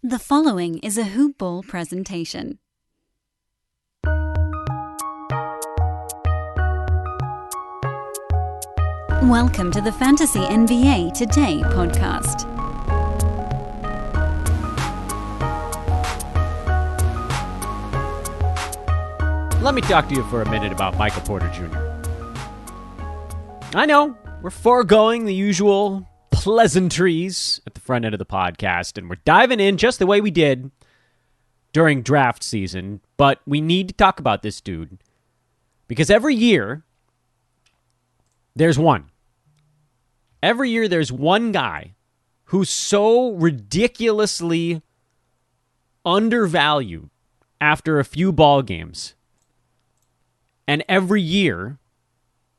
The following is a Hoop Ball presentation. Welcome to the Fantasy NBA Today podcast. Let me talk to you for a minute about Michael Porter Jr. I know, we're foregoing the usual pleasantries at the front end of the podcast, and we're diving in just the way we did during draft season, but we need to talk about this dude because every year there's one. Every year there's one guy who's so ridiculously undervalued after a few ball games. And every year,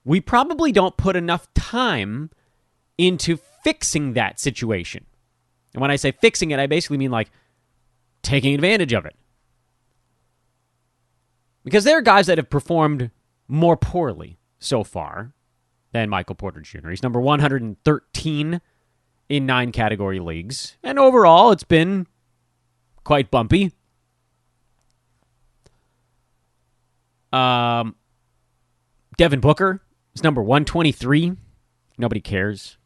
we probably don't put enough time into fixing that situation. And when I say fixing it, I basically mean like taking advantage of it. Because there are guys that have performed more poorly so far than Michael Porter Jr. He's number 113 in 9 category leagues. And overall, it's been quite bumpy. Devin Booker is number 123. Nobody cares.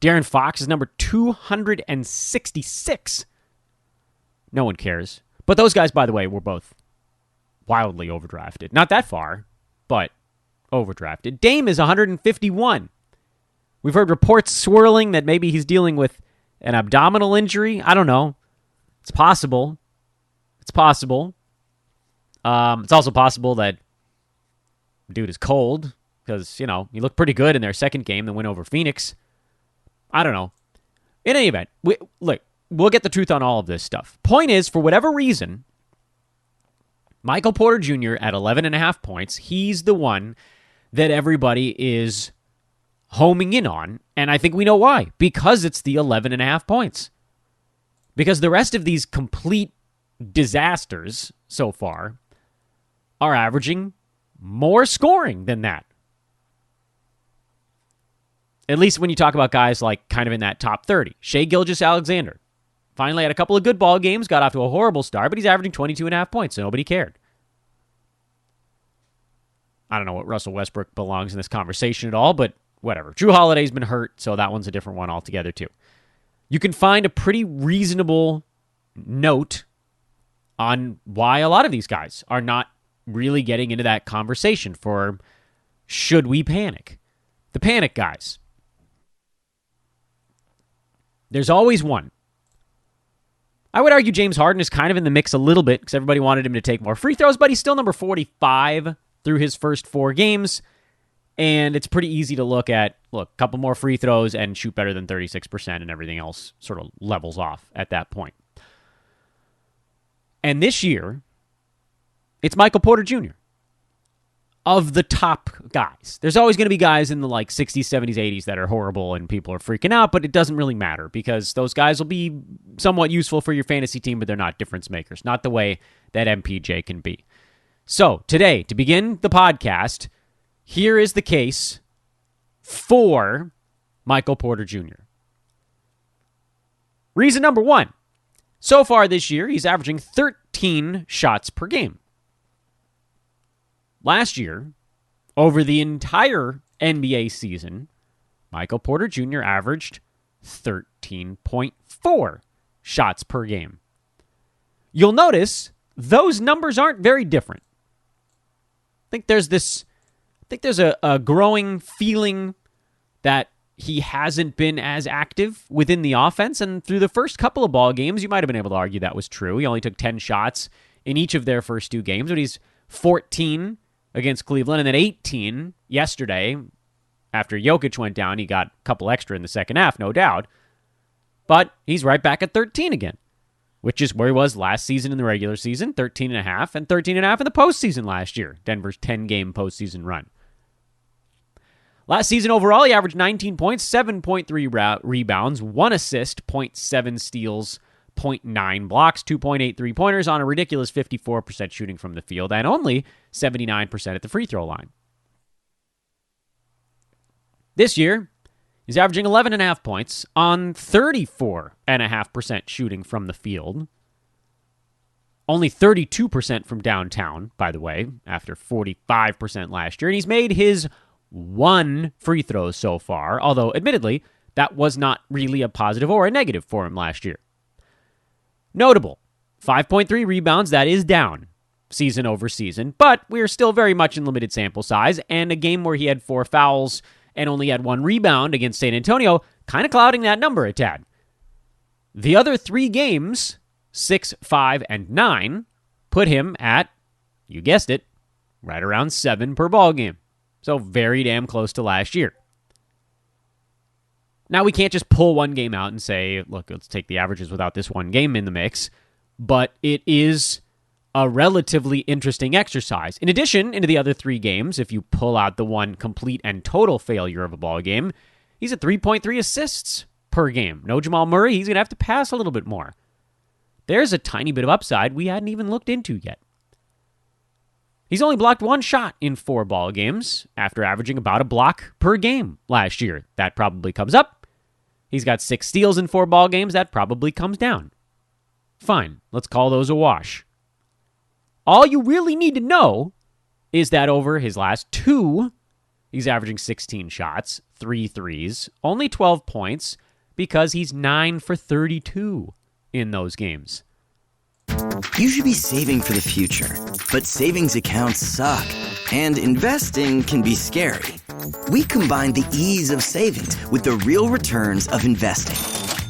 De'Aaron Fox is number 266. No one cares. But those guys, by the way, were both wildly overdrafted. Not that far, but overdrafted. Dame is 151. We've heard reports swirling that maybe he's dealing with an abdominal injury. I don't know. It's possible. It's possible. It's also possible that dude is cold because, he looked pretty good in their second game, the win over Phoenix. I don't know. In any event, we'll get the truth on all of this stuff. Point is, for whatever reason, Michael Porter Jr. at 11.5 points, he's the one that everybody is homing in on, and I think we know why. Because it's the 11.5 points. Because the rest of these complete disasters so far are averaging more scoring than that. At least when you talk about guys like kind of in that top 30. Shai Gilgeous-Alexander finally had a couple of good ball games, got off to a horrible start, but he's averaging 22.5 points, so nobody cared. I don't know what Russell Westbrook belongs in this conversation at all, but whatever. Drew Holiday's been hurt, so that one's a different one altogether too. You can find a pretty reasonable note on why a lot of these guys are not really getting into that conversation for should we panic? The panic guys. There's always one. I would argue James Harden is kind of in the mix a little bit because everybody wanted him to take more free throws, but he's still number 45 through his first 4 games. And it's pretty easy to look a couple more free throws and shoot better than 36%, and everything else sort of levels off at that point. And this year, it's Michael Porter Jr. of the top guys. There's always going to be guys in the 60s, 70s, 80s that are horrible and people are freaking out, but it doesn't really matter because those guys will be somewhat useful for your fantasy team, but they're not difference makers, not the way that MPJ can be. So today, to begin the podcast, here is the case for Michael Porter Jr. Reason number 1. So far this year, he's averaging 13 shots per game. Last year, over the entire NBA season, Michael Porter Jr. averaged 13.4 shots per game. You'll notice those numbers aren't very different. I think there's a growing feeling that he hasn't been as active within the offense, and through the first couple of ball games, you might have been able to argue that was true. He only took 10 shots in each of their first 2 games, but he's 14 against Cleveland, and then 18 yesterday. After Jokic went down, he got a couple extra in the second half, no doubt. But he's right back at 13 again, which is where he was last season in the regular season, 13.5, and 13.5 in the postseason last year, Denver's 10-game postseason run. Last season overall, he averaged 19 points, 7.3 rebounds, 1 assist, 0.7 steals, 0.9 blocks, 2.8 three-pointers on a ridiculous 54% shooting from the field, and only 79% at the free throw line. This year, He's averaging 11.5 points on 34.5% shooting from the field. Only 32% from downtown, by the way, after 45% last year. And he's made his 1 free throw so far, although admittedly, that was not really a positive or a negative for him last year. Notable, 5.3 rebounds, that is down season over season, but we're still very much in limited sample size, and a game where he had 4 fouls and only had 1 rebound against San Antonio, kind of clouding that number a tad. The other 3 games, 6, 5, and 9, put him at, you guessed it, right around 7 per ball game. So very damn close to last year. Now, we can't just pull one game out and say, look, let's take the averages without this one game in the mix, but it is a relatively interesting exercise. In addition, into the other 3 games, if you pull out the one complete and total failure of a ball game, he's at 3.3 assists per game. No Jamal Murray, he's going to have to pass a little bit more. There's a tiny bit of upside we hadn't even looked into yet. He's only blocked 1 shot in 4 ball games after averaging about a block per game last year. That probably comes up. He's got 6 steals in 4 ball games. That probably comes down. Fine, let's call those a wash. All you really need to know is that over his last 2, he's averaging 16 shots, 3 threes, only 12 points, because he's 9 for 32 in those games. You should be saving for the future, but savings accounts suck, and investing can be scary. We combine the ease of savings with the real returns of investing.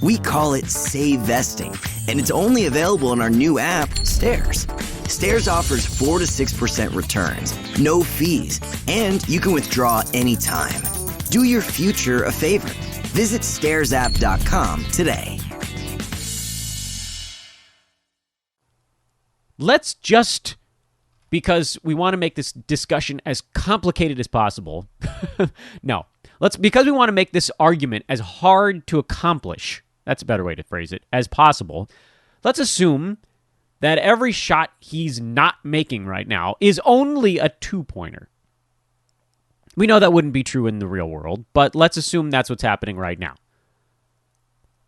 We call it Save Vesting, and it's only available in our new app, Stairs. Stairs offers 4 to 6% returns, no fees, and you can withdraw anytime. Do your future a favor. Visit StairsApp.com today. Let's just, because we want to make this discussion as complicated as possible. Because we want to make this argument as hard to accomplish, that's a better way to phrase it, as possible. Let's assume that every shot he's not making right now is only a 2-pointer. We know that wouldn't be true in the real world, but let's assume that's what's happening right now.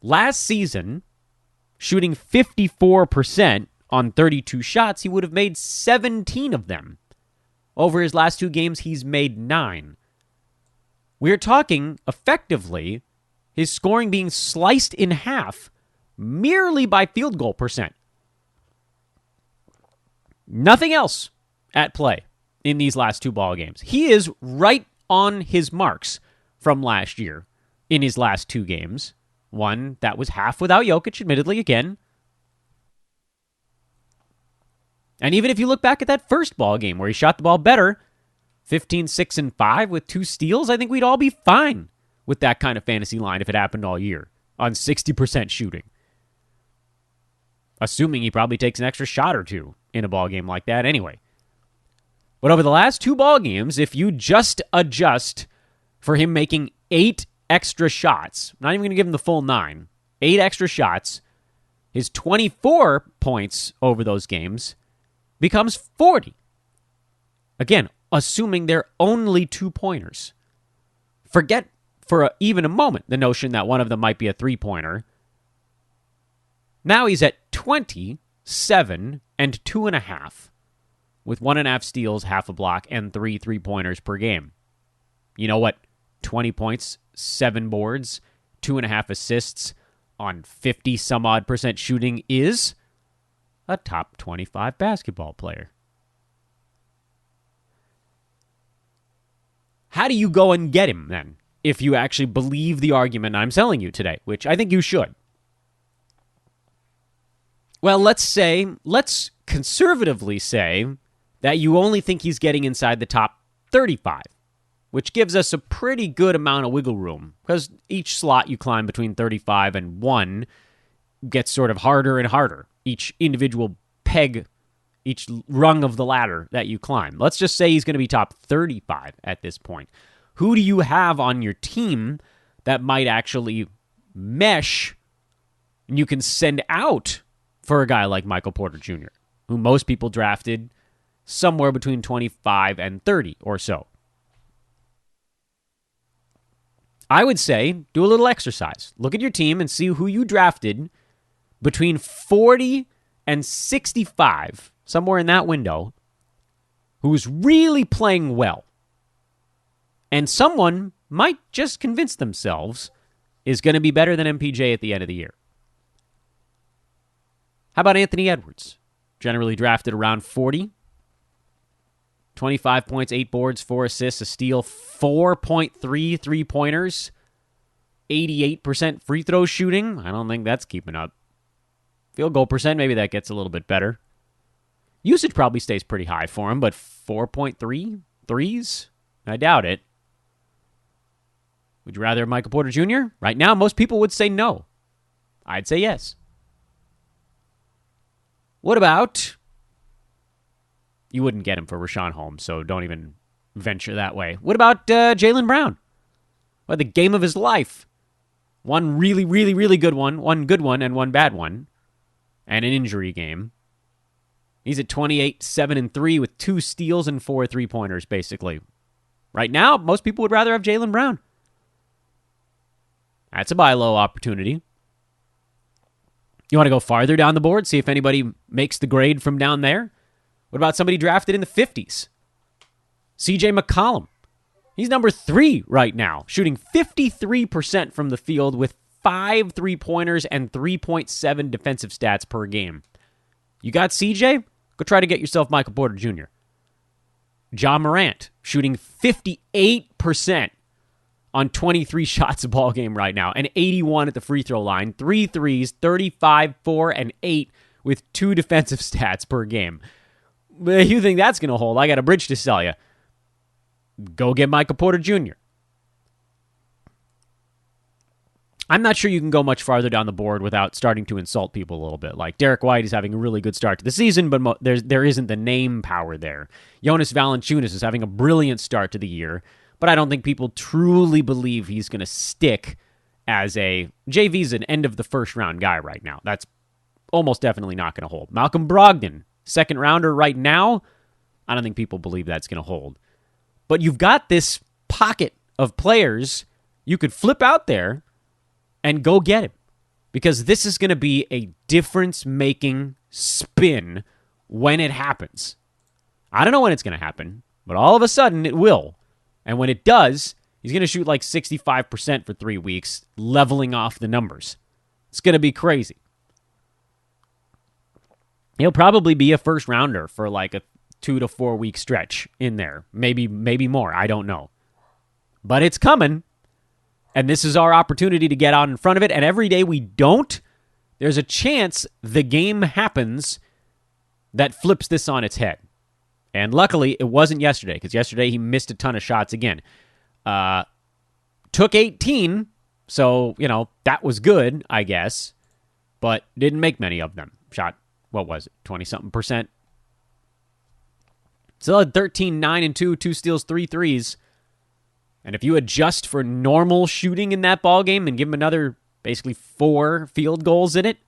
Last season, shooting 54% on 32 shots, he would have made 17 of them. Over his last 2 games, he's made 9. We're talking, effectively, his scoring being sliced in half merely by field goal percent. Nothing else at play in these last 2 ball games. He is right on his marks from last year in his last 2 games. One that was half without Jokic, admittedly, again. And even if you look back at that first ball game where he shot the ball better, 15, 6, and 5 with 2 steals, I think we'd all be fine with that kind of fantasy line if it happened all year on 60% shooting. Assuming he probably takes an extra shot or 2 in a ball game like that anyway. But over the last 2 ball games, if you just adjust for him making 8 extra shots, not even going to give him the full 9, 8 extra shots, his 24 points over those games becomes 40. Again, assuming they're only 2-pointers. Forget for even a moment the notion that one of them might be a 3-pointer. Now he's at 27 and 2.5, with 1.5 steals, half a block, and 3 3-pointers per game. You know what 20 points, 7 boards, 2.5 assists on 50-some-odd% shooting is? A top 25 basketball player. How do you go and get him, then, if you actually believe the argument I'm selling you today, which I think you should? Well, let's conservatively say that you only think he's getting inside the top 35, which gives us a pretty good amount of wiggle room, because each slot you climb between 35 and 1 gets sort of harder and harder. Each individual peg, each rung of the ladder that you climb. Let's just say he's going to be top 35 at this point. Who do you have on your team that might actually mesh and you can send out for a guy like Michael Porter Jr., who most people drafted somewhere between 25 and 30 or so? I would say do a little exercise. Look at your team and see who you drafted between 40 and 65, somewhere in that window, who's really playing well. And someone might just convince themselves is going to be better than MPJ at the end of the year. How about Anthony Edwards? Generally drafted around 40. 25 points, 8 boards, 4 assists, a steal, 4.3 three-pointers, 88% free throw shooting. I don't think that's keeping up. Field goal percent, maybe that gets a little bit better. Usage probably stays pretty high for him, but 4.3 threes? I doubt it. Would you rather have Michael Porter Jr.? Right now, most people would say no. I'd say yes. What about... You wouldn't get him for Rashawn Holmes, so don't even venture that way. What about Jaylen Brown? Well, the game of his life. One really, really, really good one good one, and one bad one. And an injury game. He's at 28, 7, and 3 with 2 steals and 4 three-pointers, basically. Right now, most people would rather have Jaylen Brown. That's a buy low opportunity. You want to go farther down the board, see if anybody makes the grade from down there? What about somebody drafted in the 50s? CJ McCollum. He's number 3 right now, shooting 53% from the field with 5 three-pointers and 3.7 defensive stats per game. You got CJ? Go try to get yourself Michael Porter Jr. Ja Morant, shooting 58% on 23 shots a ball game right now, and 81 at the free throw line, 3 threes, 35, 4, and 8 with 2 defensive stats per game. You think that's going to hold? I got a bridge to sell you. Go get Michael Porter Jr. I'm not sure you can go much farther down the board without starting to insult people a little bit. Like Derek White is having a really good start to the season, but there isn't the name power there. Jonas Valanciunas is having a brilliant start to the year, but I don't think people truly believe he's going to stick as a... JV's an end-of-the-first-round guy right now. That's almost definitely not going to hold. Malcolm Brogdon, second rounder right now, I don't think people believe that's going to hold. But you've got this pocket of players you could flip out there and go get him. Because this is going to be a difference-making spin when it happens. I don't know when it's going to happen, but all of a sudden it will. And when it does, he's going to shoot like 65% for 3 weeks, leveling off the numbers. It's going to be crazy. He'll probably be a first rounder for like a 2 to 4 week stretch in there. Maybe more. I don't know. But it's coming. And this is our opportunity to get out in front of it. And every day we don't, there's a chance the game happens that flips this on its head. And luckily, it wasn't yesterday, because yesterday he missed a ton of shots again. Took 18, so, that was good, I guess, but didn't make many of them. Shot, 20-something%. Still had 13, 9, and 2, 2 steals, 3 threes. And if you adjust for normal shooting in that ballgame and give him another, basically 4 field goals in it,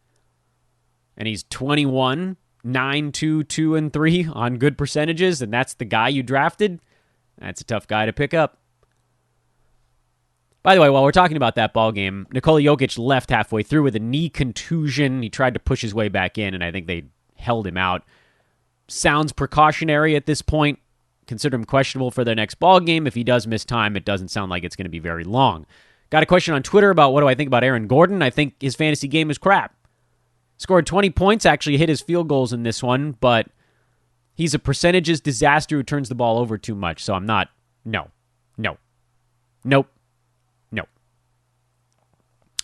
and he's 21, 9, 2, 2, and 3 on good percentages, and that's the guy you drafted, that's a tough guy to pick up. By the way, while we're talking about that ball game, Nikola Jokic left halfway through with a knee contusion. He tried to push his way back in, and I think they held him out. Sounds precautionary at this point. Consider him questionable for their next ball game. If he does miss time, it doesn't sound like it's going to be very long. Got a question on Twitter about what do I think about Aaron Gordon. I think his fantasy game is crap. Scored 20 points, actually hit his field goals in this one, but he's a percentages disaster who turns the ball over too much, so I'm not... Nope.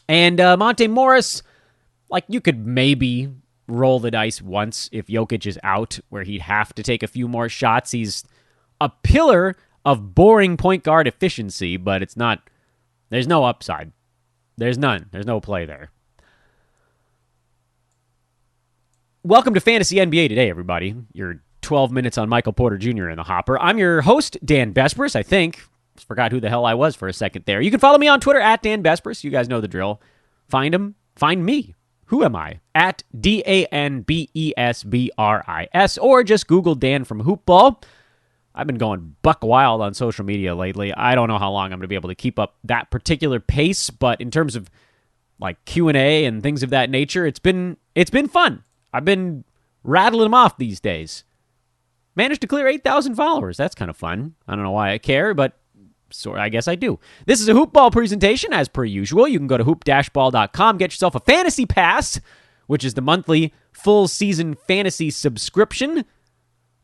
And Monte Morris, you could maybe roll the dice once if Jokic is out, where he'd have to take a few more shots. He's a pillar of boring point guard efficiency, but it's not... There's no upside. There's none. There's no play there. Welcome to Fantasy NBA Today, everybody. Your 12 minutes on Michael Porter Jr. in the hopper. I'm your host, Dan Bespris, I think. Forgot who the hell I was for a second there. You can follow me on Twitter, at Dan Bespris. You guys know the drill. Find him. Find me. Who am I? At DANBESBRIS. Or just Google Dan from Hoopball. I've been going buck wild on social media lately. I don't know how long I'm going to be able to keep up that particular pace, but in terms of like Q&A and things of that nature, it's been fun. I've been rattling them off these days. Managed to clear 8,000 followers. That's kind of fun. I don't know why I care, but I guess I do. This is a Hoop Ball presentation, as per usual. You can go to hoop-ball.com, get yourself a Fantasy Pass, which is the monthly full-season fantasy subscription.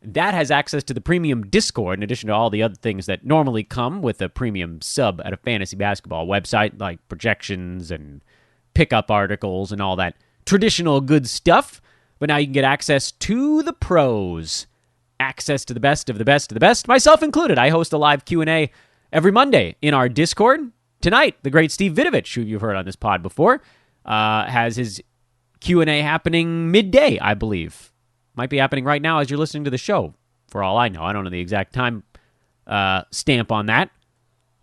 That has access to the premium Discord, in addition to all the other things that normally come with a premium sub at a fantasy basketball website, like projections and pickup articles and all that traditional good stuff. But now you can get access to the pros, access to the best of the best of the best, myself included. I host a live Q&A every Monday in our Discord. Tonight, the great Steve Vidovich, who you've heard on this pod before, has his Q&A happening midday, I believe. Might be happening right now as you're listening to the show, for all I know. I don't know the exact time stamp on that.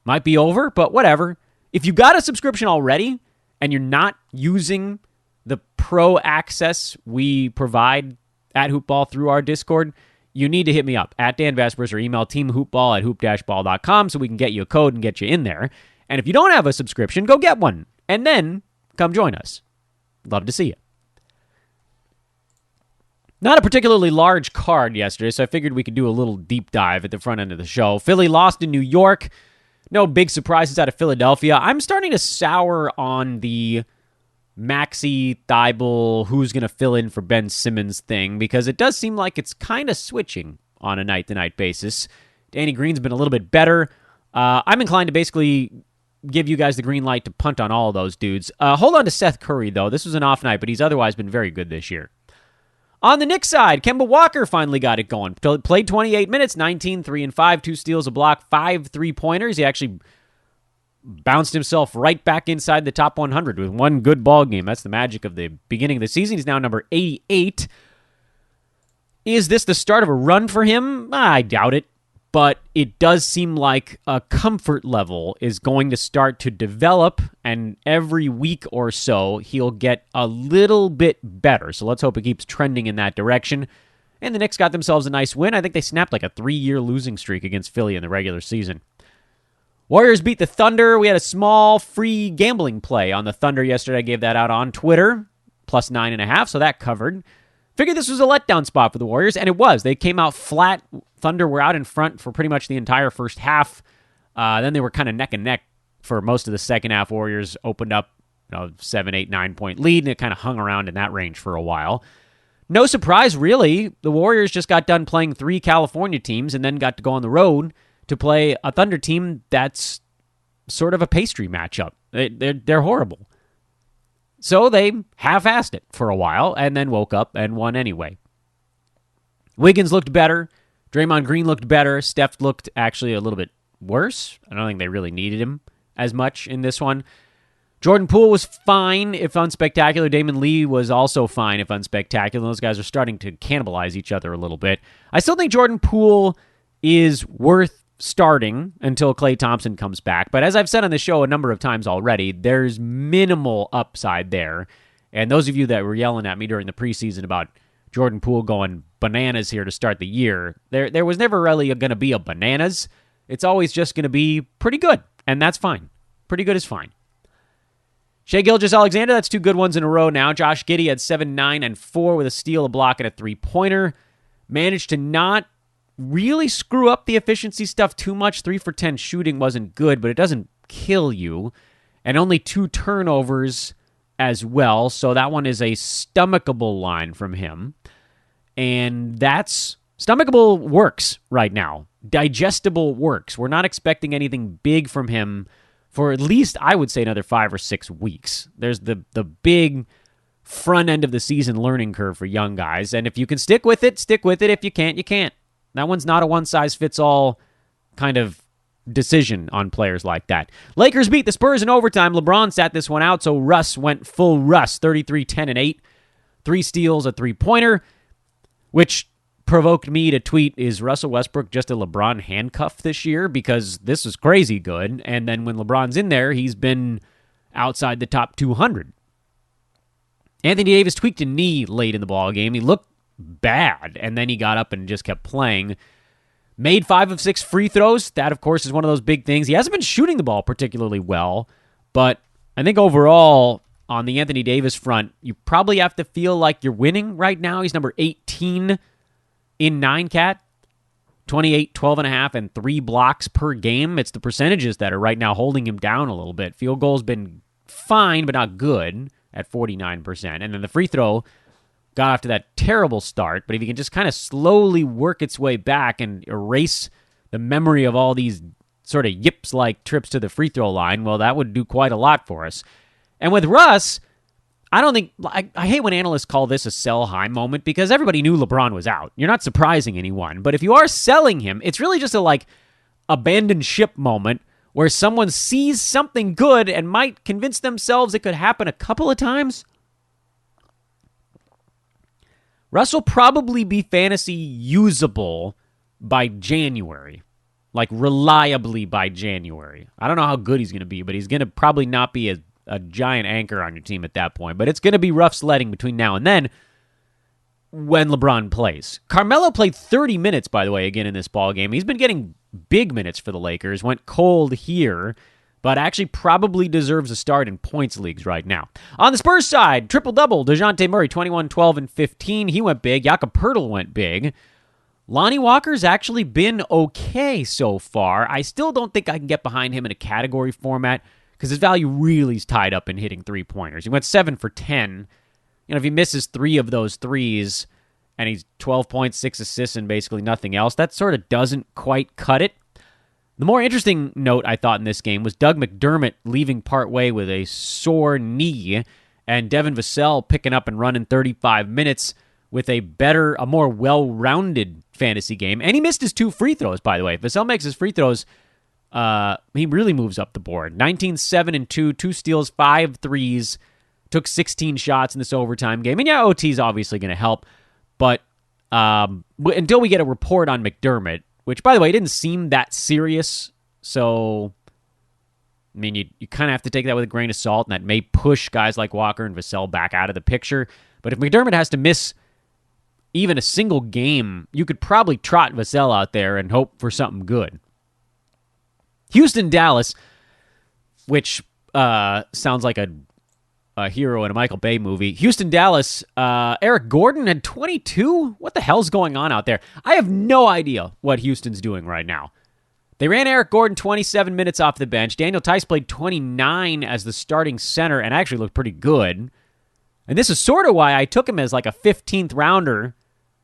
Might be over, but whatever. If you got a subscription already and you're not using the pro access we provide at Hoopball through our Discord, you need to hit me up at Dan Vespers or email teamhoopball at hoop-ball.com so we can get you a code and get you in there. And if you don't have a subscription, go get one and then come join us. Love to see you. Not a particularly large card yesterday, so I figured we could do a little deep dive at the front end of the show. Philly lost in New York. No big surprises out of Philadelphia. I'm starting to sour on the Maxey, Thibault, who's going to fill in for Ben Simmons thing, because it does seem like it's kind of switching on a night-to-night basis. Danny Green's been a little bit better. I'm inclined to basically give you guys the green light to punt on all of those dudes. Hold on to Seth Curry, though. This was an off night, but he's otherwise been very good this year. On the Knicks side, Kemba Walker finally got it going. Played 28 minutes, 19, 3 and 5, 2 steals, a block, 5 3-pointers. He actually bounced himself right back inside the top 100 with one good ball game. That's the magic of the beginning of the season. He's now number 88. Is this the start of a run for him? I doubt it, but it does seem like a comfort level is going to start to develop, and every week or so, he'll get a little bit better. So let's hope it keeps trending in that direction. And the Knicks got themselves a nice win. I think they snapped like a 3-year losing streak against Philly in the regular season. Warriors beat the Thunder. We had a small free gambling play on the Thunder yesterday. I gave that out on Twitter, plus 9.5, so that covered. Figured this was a letdown spot for the Warriors, and it was. They came out flat. Thunder were out in front for pretty much the entire first half. Then they were kind of neck and neck for most of the second half. Warriors opened up 7, 8, 9-point lead, and it kind of hung around in that range for a while. No surprise, really. The Warriors just got done playing 3 California teams and then got to go on the road to play a Thunder team that's sort of a pastry matchup. They're horrible. So they half-assed it for a while and then woke up and won anyway. Wiggins looked better. Draymond Green looked better. Steph looked actually a little bit worse. I don't think they really needed him as much in this one. Jordan Poole was fine, if unspectacular. Damon Lee was also fine, if unspectacular. Those guys are starting to cannibalize each other a little bit. I still think Jordan Poole is worth starting until Klay Thompson comes back. But as I've said on the show a number of times already, there's minimal upside there. And those of you that were yelling at me during the preseason about Jordan Poole going bananas here to start the year, there was never really going to be a bananas. It's always just going to be pretty good, and that's fine. Pretty good is fine. Shai Gilgeous-Alexander, that's 2 good ones in a row now. Josh Giddey had 7, 9, and 4 with a steal, a block, and a 3-pointer. Managed to not really screw up the efficiency stuff too much. 3 for 10 shooting wasn't good, but it doesn't kill you. And only 2 turnovers as well, so that one is a stomachable line from him. And that's stomachable works right now. Digestible works. We're not expecting anything big from him for at least, I would say, another 5 or 6 weeks. There's the big front end of the season learning curve for young guys, and if you can stick with it, stick with it. If you can't, you can't. That one's not a one-size-fits-all kind of decision on players like that. Lakers beat the Spurs in overtime. LeBron sat this one out, so Russ went full Russ, 33, 10, and 8. 3 steals, a 3-pointer, which provoked me to tweet, is Russell Westbrook just a LeBron handcuff this year? Because this is crazy good, and then when LeBron's in there, he's been outside the top 200. Anthony Davis tweaked a knee late in the ball game. He looked bad, and then he got up and just kept playing. Made 5 of 6 free throws. That, of course, is one of those big things. He hasn't been shooting the ball particularly well, but I think overall, on the Anthony Davis front, you probably have to feel like you're winning right now. He's number 18 in 9-cat. 28, 12.5, and 3 blocks per game. It's the percentages that are right now holding him down a little bit. Field goal's been fine, but not good at 49%. And then the free throw got off to that terrible start, but if he can just kind of slowly work its way back and erase the memory of all these sort of yips-like trips to the free throw line, well, that would do quite a lot for us. And with Russ, I don't think... I hate when analysts call this a sell-high moment because everybody knew LeBron was out. You're not surprising anyone. But if you are selling him, it's really just a, abandoned ship moment where someone sees something good and might convince themselves it could happen a couple of times. Russ will probably be fantasy usable by January. Reliably by January. I don't know how good he's going to be, but he's going to probably not be a giant anchor on your team at that point. But it's going to be rough sledding between now and then when LeBron plays. Carmelo played 30 minutes, by the way, again in this ballgame. He's been getting big minutes for the Lakers. Went cold here, but actually probably deserves a start in points leagues right now. On the Spurs side, triple-double. DeJounte Murray, 21, 12, and 15. He went big. Jakob Poeltl went big. Lonnie Walker's actually been okay so far. I still don't think I can get behind him in a category format because his value really is tied up in hitting three-pointers. He went 7 for 10. If he misses 3 of those threes and he's 12 points, 6 assists, and basically nothing else, that sort of doesn't quite cut it. The more interesting note I thought in this game was Doug McDermott leaving partway with a sore knee and Devin Vassell picking up and running 35 minutes with a more well-rounded fantasy game. And he missed his 2 free throws, by the way. If Vassell makes his free throws, he really moves up the board. 19, 7, and 2, 2 steals, 5 threes, took 16 shots in this overtime game. And yeah, OT is obviously going to help. But until we get a report on McDermott, which, by the way, didn't seem that serious. So, I mean, you kind of have to take that with a grain of salt, and that may push guys like Walker and Vassell back out of the picture. But if McDermott has to miss even a single game, you could probably trot Vassell out there and hope for something good. Houston-Dallas, which sounds like a hero in a Michael Bay movie. Houston-Dallas, Eric Gordon had 22? What the hell's going on out there? I have no idea what Houston's doing right now. They ran Eric Gordon 27 minutes off the bench. Daniel Tice played 29 as the starting center and actually looked pretty good. And this is sort of why I took him as a 15th rounder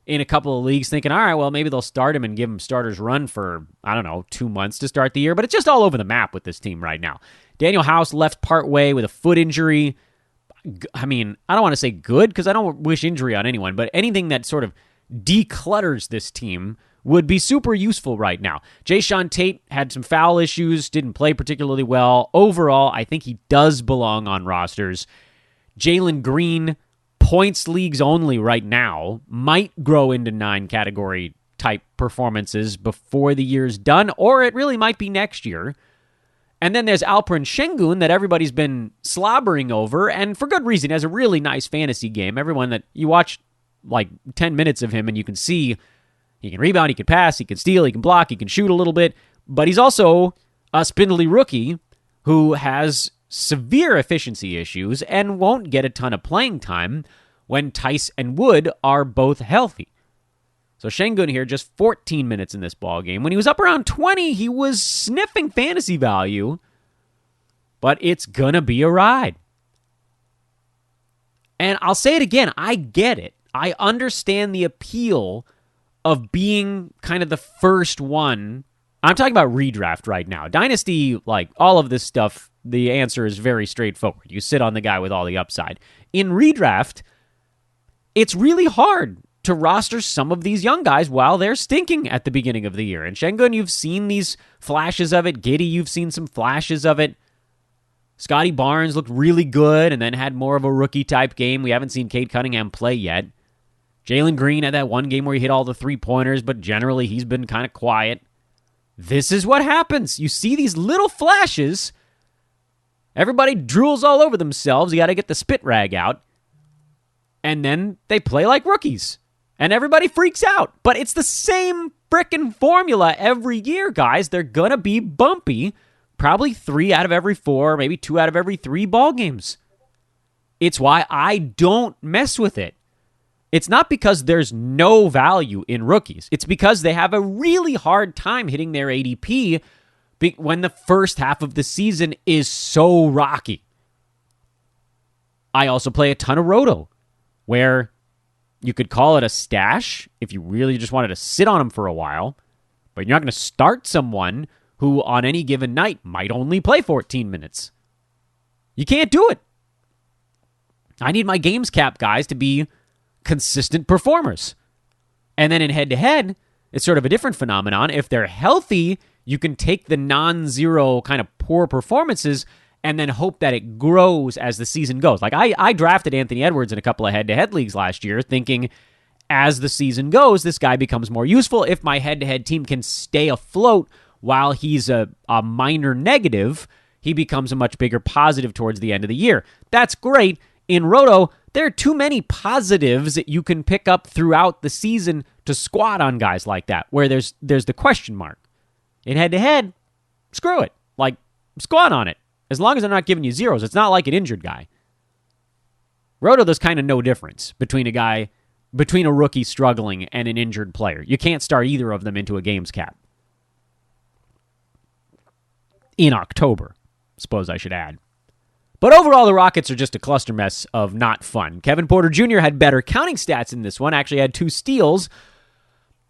in a couple of leagues, thinking, all right, well, maybe they'll start him and give him starters run for, 2 months to start the year. But it's just all over the map with this team right now. Daniel House left partway with a foot injury. I mean, I don't want to say good because I don't wish injury on anyone, but anything that sort of declutters this team would be super useful right now. Jayshawn Tate had some foul issues, didn't play particularly well. Overall, I think he does belong on rosters. Jalen Green, points leagues only right now, might grow into 9 category type performances before the year's done, or it really might be next year. And then there's Alperen Şengün that everybody's been slobbering over, and for good reason. He has a really nice fantasy game. Everyone that you watch 10 minutes of him and you can see he can rebound, he can pass, he can steal, he can block, he can shoot a little bit, but he's also a spindly rookie who has severe efficiency issues and won't get a ton of playing time when Tice and Wood are both healthy. So Şengün here, just 14 minutes in this ballgame. When he was up around 20, he was sniffing fantasy value, but it's going to be a ride. And I'll say it again, I get it. I understand the appeal of being kind of the first one. I'm talking about redraft right now. Dynasty, all of this stuff, the answer is very straightforward. You sit on the guy with all the upside. In redraft, it's really hard to roster some of these young guys while they're stinking at the beginning of the year. And Şengün, you've seen these flashes of it. Giddey, you've seen some flashes of it. Scotty Barnes looked really good and then had more of a rookie-type game. We haven't seen Cade Cunningham play yet. Jalen Green had that one game where he hit all the three-pointers, but generally he's been kind of quiet. This is what happens. You see these little flashes. Everybody drools all over themselves. You got to get the spit rag out. And then they play like rookies. And everybody freaks out. But it's the same frickin' formula every year, guys. They're going to be bumpy. Probably 3 out of every 4, maybe 2 out of every 3 ball games. It's why I don't mess with it. It's not because there's no value in rookies. It's because they have a really hard time hitting their ADP when the first half of the season is so rocky. I also play a ton of Roto, where you could call it a stash if you really just wanted to sit on them for a while, but you're not going to start someone who on any given night might only play 14 minutes. You can't do it. I need my games cap guys to be consistent performers. And then in head-to-head, it's sort of a different phenomenon. If they're healthy, you can take the non-zero kind of poor performances and then hope that it grows as the season goes. Like I drafted Anthony Edwards in a couple of head-to-head leagues last year thinking as the season goes, this guy becomes more useful. If my head-to-head team can stay afloat while he's a minor negative, he becomes a much bigger positive towards the end of the year. That's great. In Roto, there are too many positives that you can pick up throughout the season to squat on guys like that, where there's the question mark. In head-to-head, screw it. Like, squat on it. As long as they're not giving you zeros. It's not like an injured guy. Roto, there's kind of no difference between a rookie struggling and an injured player. You can't start either of them into a games cap. In October, suppose I should add. But overall, the Rockets are just a cluster mess of not fun. Kevin Porter Jr. had better counting stats in this one, actually had 2 steals,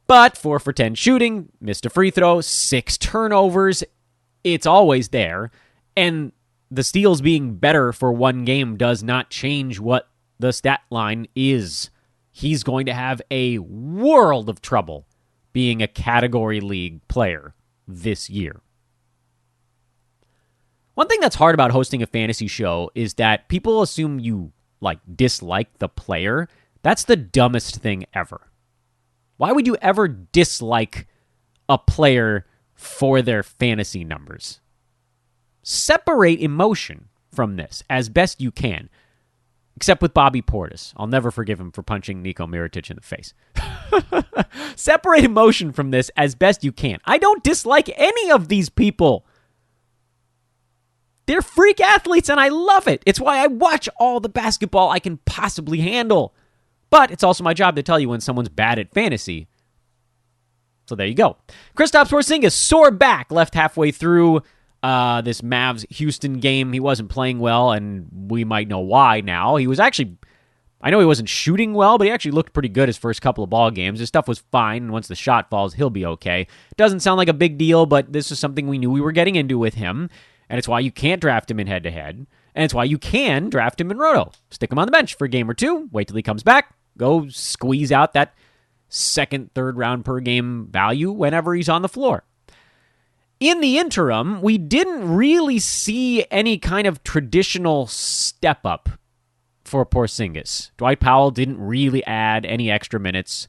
but 4 for 10 shooting, missed a free throw, 6 turnovers. It's always there. And the steals being better for one game does not change what the stat line is. He's going to have a world of trouble being a category league player this year. One thing that's hard about hosting a fantasy show is that people assume you dislike the player. That's the dumbest thing ever. Why would you ever dislike a player for their fantasy numbers? Separate emotion from this as best you can. Except with Bobby Portis. I'll never forgive him for punching Niko Mirotic in the face. Separate emotion from this as best you can. I don't dislike any of these people. They're freak athletes, and I love it. It's why I watch all the basketball I can possibly handle. But it's also my job to tell you when someone's bad at fantasy. So there you go. Kristaps Porzingis soared back, left halfway through this Mavs-Houston game. He wasn't playing well, and we might know why now. He was actually, I know he wasn't shooting well, but he actually looked pretty good his first couple of ball games. His stuff was fine, and once the shot falls, he'll be okay. Doesn't sound like a big deal, but this is something we knew we were getting into with him. And it's why you can't draft him in head-to-head. And it's why you can draft him in Roto. Stick him on the bench for a game or 2. Wait till he comes back. Go squeeze out that second, third round per game value whenever he's on the floor. In the interim, we didn't really see any kind of traditional step-up for Porzingis. Dwight Powell didn't really add any extra minutes.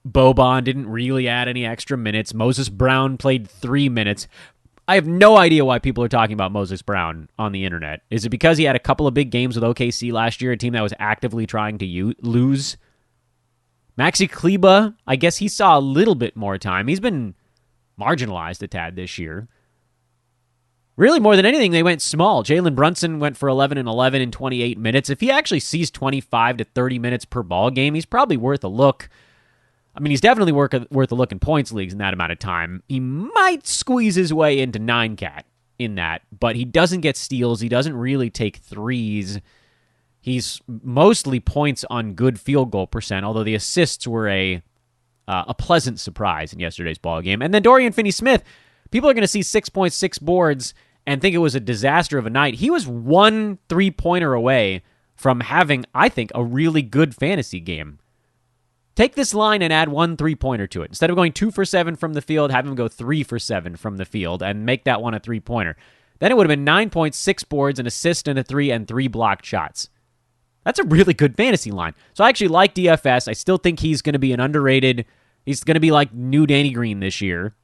Boban didn't really add any extra minutes. Moses Brown played 3 minutes. I have no idea why people are talking about Moses Brown on the internet. Is it because he had a couple of big games with OKC last year, a team that was actively trying to lose? Maxi Kleber, I guess he saw a little bit more time. He's been marginalized a tad this year. Really, more than anything, they went small. Jalen Brunson went for 11 and 11 in 28 minutes. If he actually sees 25 to 30 minutes per ball game, he's probably worth a look. I mean, he's definitely worth a look in points leagues in that amount of time. He might squeeze his way into 9-cat in that, but he doesn't get steals. He doesn't really take threes. He's mostly points on good field goal percent, although the assists were a pleasant surprise in yesterday's ball game. And then Dorian Finney-Smith, people are going to see 6.6 boards and think it was a disaster of a night. He was 1 3-pointer away from having, I think, a really good fantasy game. Take this line and add 1 3-pointer to it. Instead of going 2 for 7 from the field, have him go 3 for 7 from the field and make that one a 3-pointer. Then it would have been 9.6 boards, an assist and a 3, and 3 blocked shots. That's a really good fantasy line. So I actually like DFS. I still think he's going to be an underrated. He's going to be like new Danny Green this year.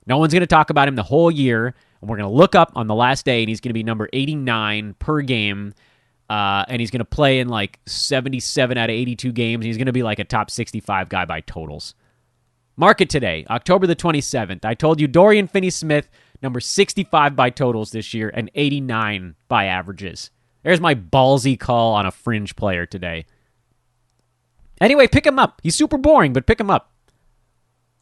No one's going to talk about him the whole year. And we're going to look up on the last day, and he's going to be number 89 per game. And he's going to play in 77 out of 82 games. He's going to be like a top 65 guy by totals. Mark it today, October the 27th. I told you Dorian Finney-Smith, number 65 by totals this year and 89 by averages. There's my ballsy call on a fringe player today. Anyway, pick him up. He's super boring, but pick him up.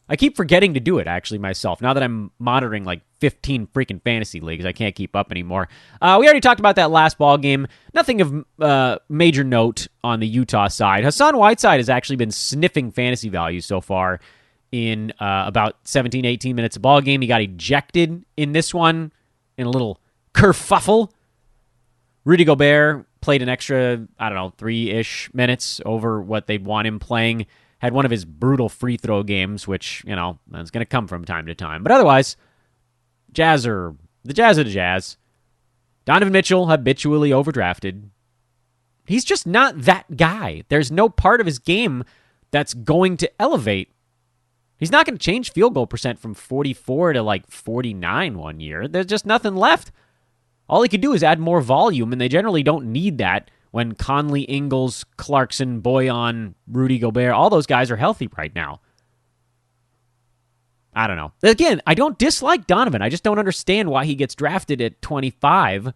I keep forgetting to do it, actually, myself. Now that I'm monitoring like 15 freaking fantasy leagues, I can't keep up anymore. We already talked about that last ball game. Nothing of major note on the Utah side. Hassan Whiteside has actually been sniffing fantasy value so far in about 17, 18 minutes of ball game. He got ejected in this one in a little kerfuffle. Rudy Gobert played an extra, 3-ish minutes over what they'd want him playing. Had one of his brutal free throw games, which, that's going to come from time to time. But otherwise, the Jazz are the Jazz. Donovan Mitchell, habitually overdrafted. He's just not that guy. There's no part of his game that's going to elevate. He's not going to change field goal percent from 44 to like 49 one year. There's just nothing left. All he could do is add more volume, and they generally don't need that when Conley, Ingles, Clarkson, Boyan, Rudy Gobert, all those guys are healthy right now. I don't know. Again, I don't dislike Donovan. I just don't understand why he gets drafted at 25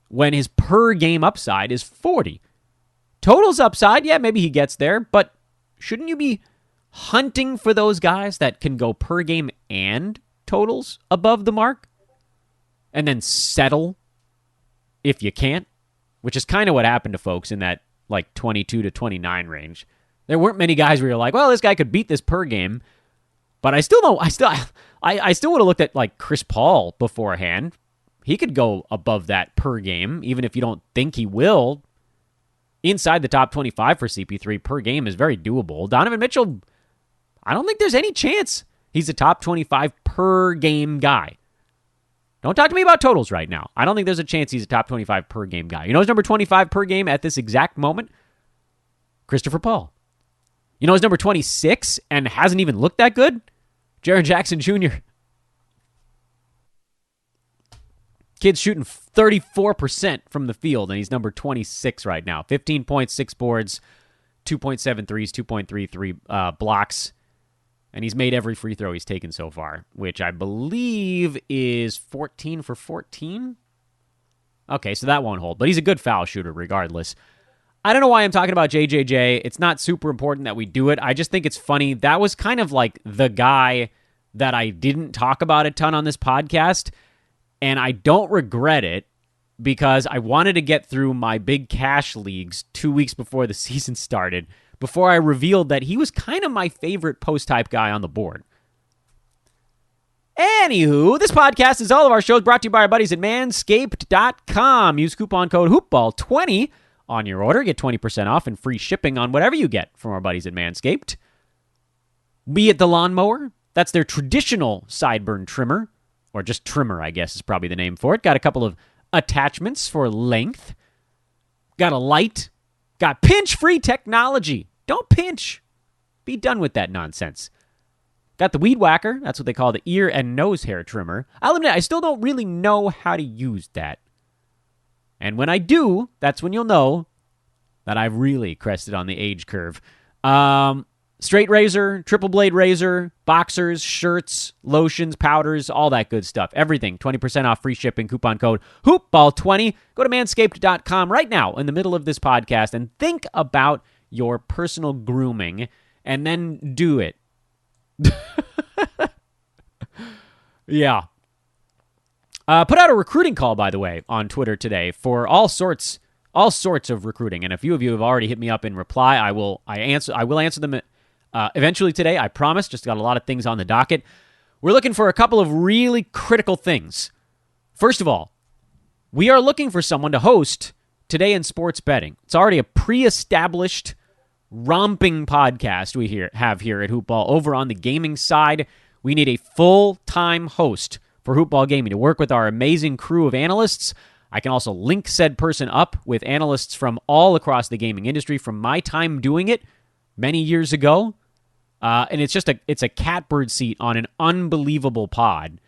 when his per-game upside is 40. Totals upside, yeah, maybe he gets there, but shouldn't you be hunting for those guys that can go per game and totals above the mark? And then settle if you can't? Which is kind of what happened to folks in that like 22 to 29 range. There weren't many guys where you're like, well, this guy could beat this per game. But I still would have looked at like Chris Paul beforehand. He could go above that per game, even if you don't think he will. Inside the top 25 for CP3 per game is very doable. Donovan Mitchell, I don't think there's any chance he's a top 25 per game guy. Don't talk to me about totals right now. I don't think there's a chance he's a top 25 per game guy. You know who's number 25 per game at this exact moment? Christopher Paul. You know who's number 26 and hasn't even looked that good? Jaren Jackson Jr. Kid's shooting 34% from the field, and he's number 26 right now. 15 points, 6 boards, 2.7 threes, 2.33 blocks. And he's made every free throw he's taken so far, which I believe is 14 for 14. Okay, so that won't hold. But he's a good foul shooter regardless. I don't know why I'm talking about JJJ. It's not super important that we do it. I just think it's funny. That was kind of like the guy that I didn't talk about a ton on this podcast. And I don't regret it because I wanted to get through my big cash leagues 2 weeks before the season started, before I revealed that he was kind of my favorite post-type guy on the board. Anywho, this podcast is all of our shows brought to you by our buddies at Manscaped.com. Use coupon code HoopBall20 on your order. Get 20% off and free shipping on whatever you get from our buddies at Manscaped. Be it the lawnmower, that's their traditional sideburn trimmer, or just trimmer, I guess is probably the name for it. Got a couple of attachments for length. Got a light. Got pinch-free technology. Don't pinch. Be done with that nonsense. Got the weed whacker. That's what they call the ear and nose hair trimmer. I'll admit, I still don't really know how to use that. And when I do, that's when you'll know that I've really crested on the age curve. Straight razor, triple blade razor, boxers, shirts, lotions, powders, all that good stuff. Everything. 20% off, free shipping, coupon code HoopBall20. Go to Manscaped.com right now in the middle of this podcast and think about your personal grooming and then do it. Yeah. Put out a recruiting call, by the way, on Twitter today for all sorts of recruiting. And a few of you have already hit me up in reply. I will answer them eventually today, I promise. Just got a lot of things on the docket. We're looking for a couple of really critical things. First of all, we are looking for someone to host Today in Sports Betting. It's already a pre-established, romping podcast we have here at Hoopball. Over on the gaming side, we need a full-time host for Hoopball Gaming to work with our amazing crew of analysts. I can also link said person up with analysts from all across the gaming industry from my time doing it many years ago. And it's a catbird seat on an unbelievable pod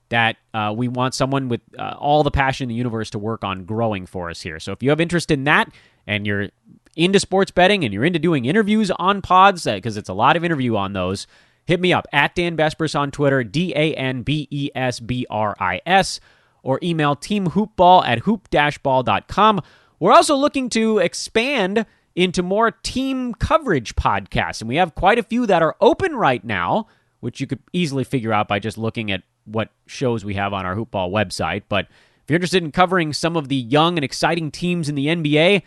that we want someone with all the passion in the universe to work on growing for us here. So if you have interest in that and you're into sports betting and you're into doing interviews on pods, because it's a lot of interview on those, hit me up at Dan Besbris on Twitter, DanBesbris, or email teamhoopball@hoop-ball.com. We're also looking to expand into more team coverage podcasts, and we have quite a few that are open right now, which you could easily figure out by just looking at what shows we have on our Hoopball website. But if you're interested in covering some of the young and exciting teams in the NBA,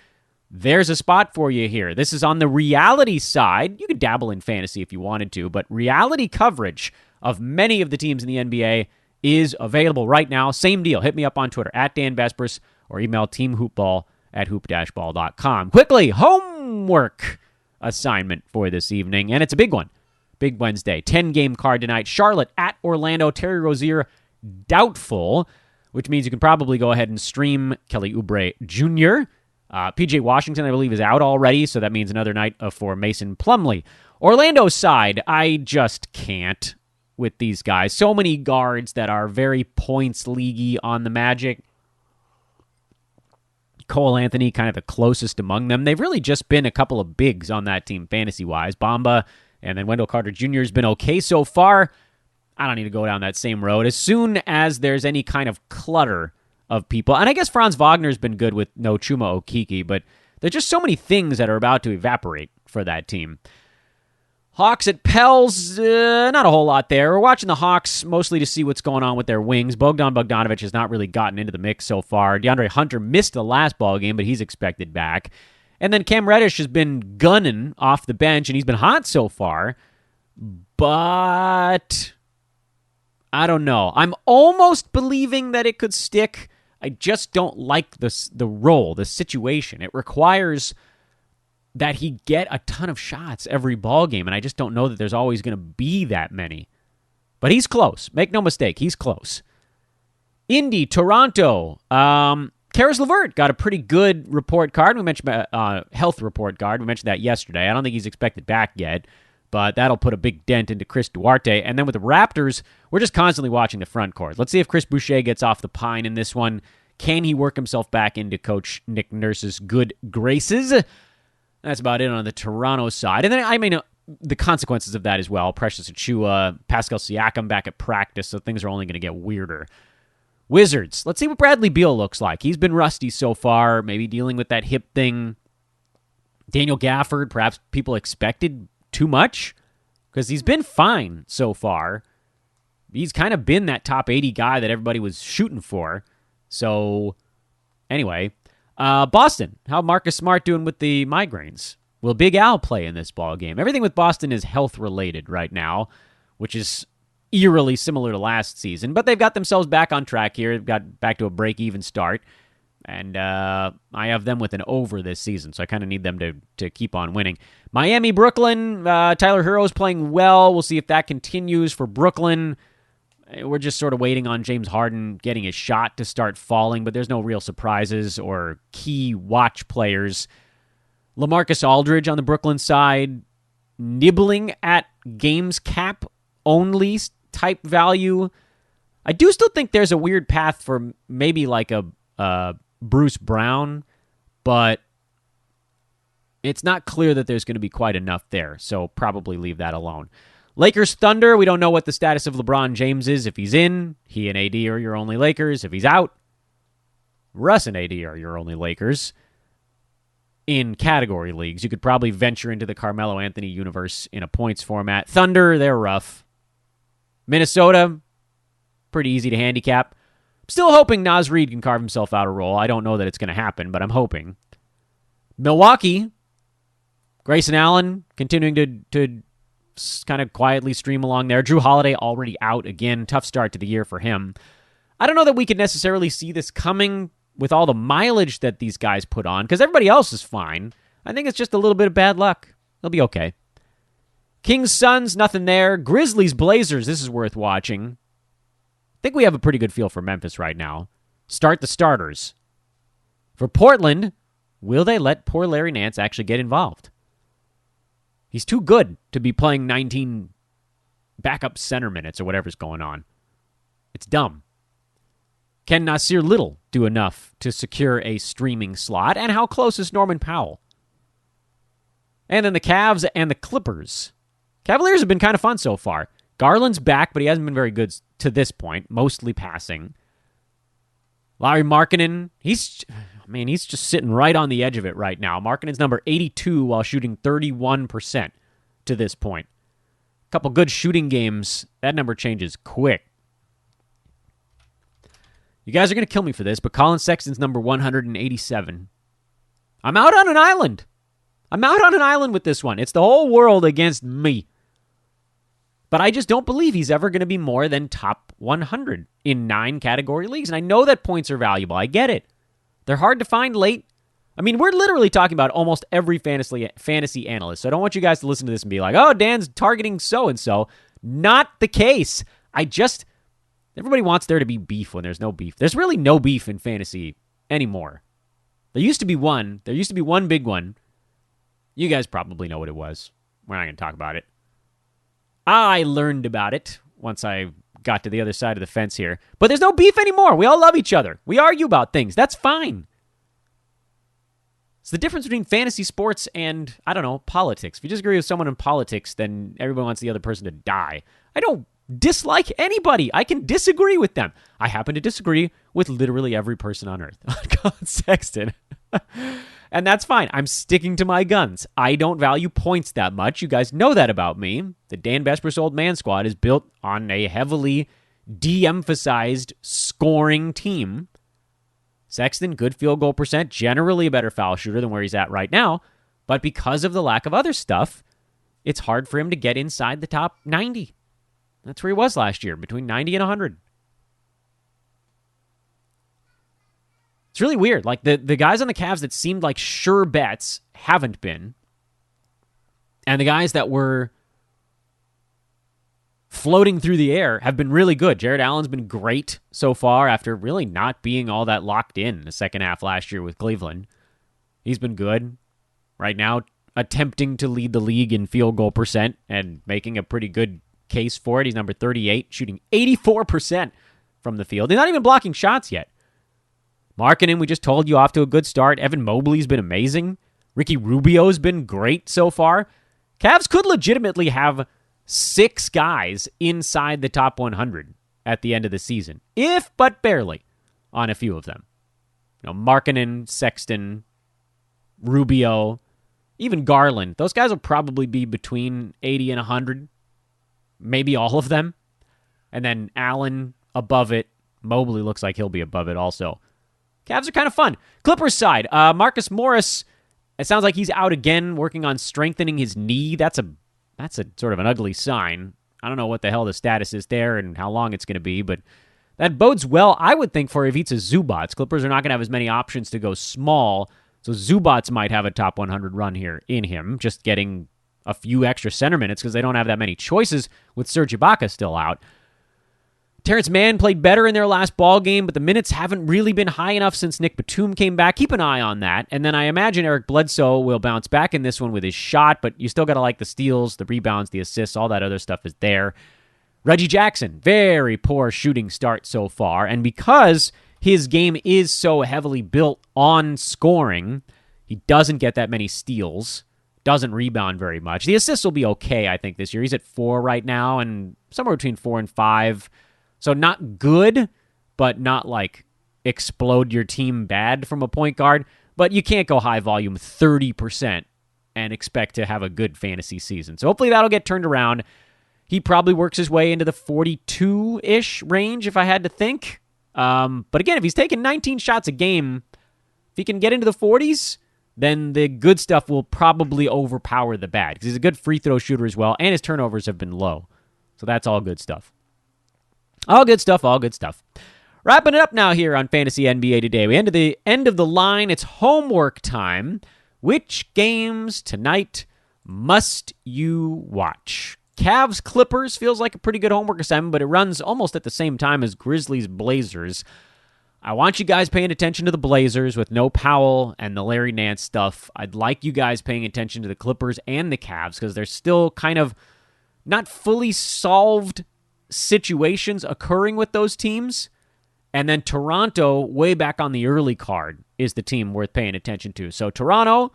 there's a spot for you here. This is on the reality side. You could dabble in fantasy if you wanted to, but reality coverage of many of the teams in the NBA is available right now. Same deal. Hit me up on Twitter at Dan Besbris or email teamhoopball@hoop-ball.com. Quickly, homework assignment for this evening, and it's a big one. Big Wednesday. 10-game card tonight. Charlotte at Orlando. Terry Rozier doubtful, which means you can probably go ahead and stream Kelly Oubre Jr. PJ Washington, I believe, is out already, so that means another night for Mason Plumlee. Orlando's side, I just can't with these guys. So many guards that are very points leaguey on the Magic. Cole Anthony, kind of the closest among them. They've really just been a couple of bigs on that team fantasy-wise. Bamba and then Wendell Carter Jr. has been okay so far. I don't need to go down that same road. As soon as there's any kind of clutter of people, and I guess Franz Wagner's been good with no Chuma Okeke, but there's just so many things that are about to evaporate for that team. Hawks at Pels, not a whole lot there. We're watching the Hawks mostly to see what's going on with their wings. Bogdan Bogdanovic has not really gotten into the mix so far. DeAndre Hunter missed the last ball game, but he's expected back. And then Cam Reddish has been gunning off the bench, and he's been hot so far. But I don't know. I'm almost believing that it could stick. I just don't like the role, the situation. It requires that he get a ton of shots every ball game, and I just don't know that there's always going to be that many. But he's close. Make no mistake, he's close. Indy, Toronto. Karis LeVert got a pretty good report card. We mentioned health report card. We mentioned that yesterday. I don't think he's expected back yet, but that'll put a big dent into Chris Duarte. And then with the Raptors, we're just constantly watching the front court. Let's see if Chris Boucher gets off the pine in this one. Can he work himself back into Coach Nick Nurse's good graces? That's about it on the Toronto side. And then, the consequences of that as well. Precious Achiuwa, Pascal Siakam back at practice, so things are only going to get weirder. Wizards. Let's see what Bradley Beal looks like. He's been rusty so far, maybe dealing with that hip thing. Daniel Gafford, perhaps people expected too much because he's been fine so far. He's kind of been that top 80 guy that everybody was shooting for. So, anyway, Boston. How Marcus Smart doing with the migraines? Will Big Al play in this ball game? Everything with Boston is health-related right now, which is eerily similar to last season. But they've got themselves back on track here. They've got back to a break-even start. And I have them with an over this season, so I kind of need them to keep on winning. Miami, Brooklyn. Tyler Herro's playing well. We'll see if that continues for Brooklyn. We're just sort of waiting on James Harden getting his shot to start falling, but there's no real surprises or key watch players. LaMarcus Aldridge on the Brooklyn side, nibbling at games cap only type value. I do still think there's a weird path for maybe like a Bruce Brown, but it's not clear that there's going to be quite enough there, so probably leave that alone. Lakers Thunder, we don't know what the status of LeBron James is. If he's in, he and AD are your only Lakers. If he's out, Russ and AD are your only Lakers. In category leagues, you could probably venture into the Carmelo Anthony universe in a points format. Thunder, they're rough. Minnesota, pretty easy to handicap. Still hoping Naz Reid can carve himself out a role. I don't know that it's going to happen, but I'm hoping. Milwaukee, Grayson Allen continuing to kind of quietly stream along there. Drew Holiday already out again. Tough start to the year for him. I don't know that we could necessarily see this coming with all the mileage that these guys put on, because everybody else is fine. I think it's just a little bit of bad luck. They'll be okay. Kings, Suns, nothing there. Grizzlies, Blazers, this is worth watching. I think we have a pretty good feel for Memphis right now. Start the starters. For Portland, will they let poor Larry Nance actually get involved? He's too good to be playing 19 backup center minutes or whatever's going on. It's dumb. Can Nasir Little do enough to secure a streaming slot? And how close is Norman Powell? And then the Cavs and the Clippers. Cavaliers have been kind of fun so far. Garland's back, but he hasn't been very good to this point, mostly passing. Lauri Markkanen, he's just sitting right on the edge of it right now. Markkanen's number 82 while shooting 31% to this point. A couple good shooting games, that number changes quick. You guys are going to kill me for this, but Colin Sexton's number 187. I'm out on an island. I'm out on an island with this one. It's the whole world against me. But I just don't believe he's ever going to be more than top 100 in 9 category leagues. And I know that points are valuable. I get it. They're hard to find late. I mean, we're literally talking about almost every fantasy analyst. So I don't want you guys to listen to this and be like, oh, Dan's targeting so-and-so. Not the case. Everybody wants there to be beef when there's no beef. There's really no beef in fantasy anymore. There used to be one. There used to be one big one. You guys probably know what it was. We're not going to talk about it. I learned about it once I got to the other side of the fence here. But there's no beef anymore. We all love each other. We argue about things. That's fine. It's the difference between fantasy sports and, I don't know, politics. If you disagree with someone in politics, then everybody wants the other person to die. I don't dislike anybody. I can disagree with them. I happen to disagree with literally every person on earth. Colin Sexton. And that's fine. I'm sticking to my guns. I don't value points that much. You guys know that about me. The Dan Besbris Old Man Squad is built on a heavily de-emphasized scoring team. Sexton, good field goal percent, generally a better foul shooter than where he's at right now. But because of the lack of other stuff, it's hard for him to get inside the top 90. That's where he was last year, between 90 and 100. It's really weird. Like, the guys on the Cavs that seemed like sure bets haven't been. And the guys that were floating through the air have been really good. Jared Allen's been great so far after really not being all that locked in the second half last year with Cleveland. He's been good. Right now, attempting to lead the league in field goal percent and making a pretty good case for it. He's number 38, shooting 84% from the field. He's not even blocking shots yet. Markkanen, we just told you, off to a good start. Evan Mobley's been amazing. Ricky Rubio's been great so far. Cavs could legitimately have 6 guys inside the top 100 at the end of the season, if but barely, on a few of them. Markkanen, Sexton, Rubio, even Garland. Those guys will probably be between 80 and 100, maybe all of them. And then Allen above it. Mobley looks like he'll be above it also. Cavs are kind of fun. Clippers side, Marcus Morris, it sounds like he's out again, working on strengthening his knee. That's a sort of an ugly sign. I don't know what the hell the status is there and how long it's going to be, but that bodes well, I would think, for Ivica Zubac. Clippers are not going to have as many options to go small, so Zubac might have a top 100 run here in him, just getting a few extra center minutes because they don't have that many choices with Serge Ibaka still out. Terrence Mann played better in their last ball game, but the minutes haven't really been high enough since Nick Batum came back. Keep an eye on that. And then I imagine Eric Bledsoe will bounce back in this one with his shot, but you still got to like the steals, the rebounds, the assists, all that other stuff is there. Reggie Jackson, very poor shooting start so far, and because his game is so heavily built on scoring, he doesn't get that many steals, doesn't rebound very much. The assists will be okay, I think, this year. He's at 4 right now, and somewhere between 4 and 5. So not good, but not like explode your team bad from a point guard. But you can't go high volume 30% and expect to have a good fantasy season. So hopefully that'll get turned around. He probably works his way into the 42-ish range if I had to think. But again, if he's taking 19 shots a game, if he can get into the 40s, then the good stuff will probably overpower the bad. Because he's a good free throw shooter as well, and his turnovers have been low. So that's all good stuff. All good stuff, all good stuff. Wrapping it up now here on Fantasy NBA Today. We end at the end of the line. It's homework time. Which games tonight must you watch? Cavs Clippers feels like a pretty good homework assignment, but it runs almost at the same time as Grizzlies Blazers. I want you guys paying attention to the Blazers with no Powell and the Larry Nance stuff. I'd like you guys paying attention to the Clippers and the Cavs because they're still kind of not fully solved situations occurring with those teams. And then Toronto, way back on the early card, is the team worth paying attention to. So Toronto,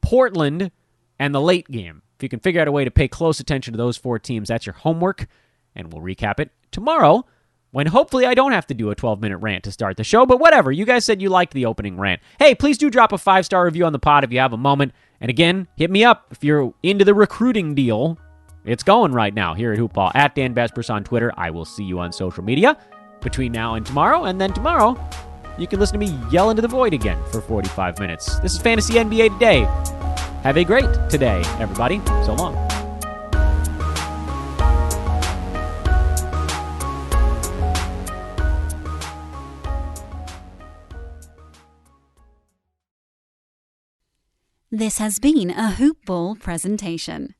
Portland, and the late game. If you can figure out a way to pay close attention to those 4 teams, that's your homework, and we'll recap it tomorrow when hopefully I don't have to do a 12-minute rant to start the show, but whatever. You guys said you liked the opening rant. Hey, please do drop a 5-star review on the pod if you have a moment. And again, hit me up if you're into the recruiting deal. It's going right now here at Hoopball, at Dan Vespers on Twitter. I will see you on social media between now and tomorrow, and then tomorrow you can listen to me yell into the void again for 45 minutes. This is Fantasy NBA Today. Have a great today, everybody. So long. This has been a Hoop Ball presentation.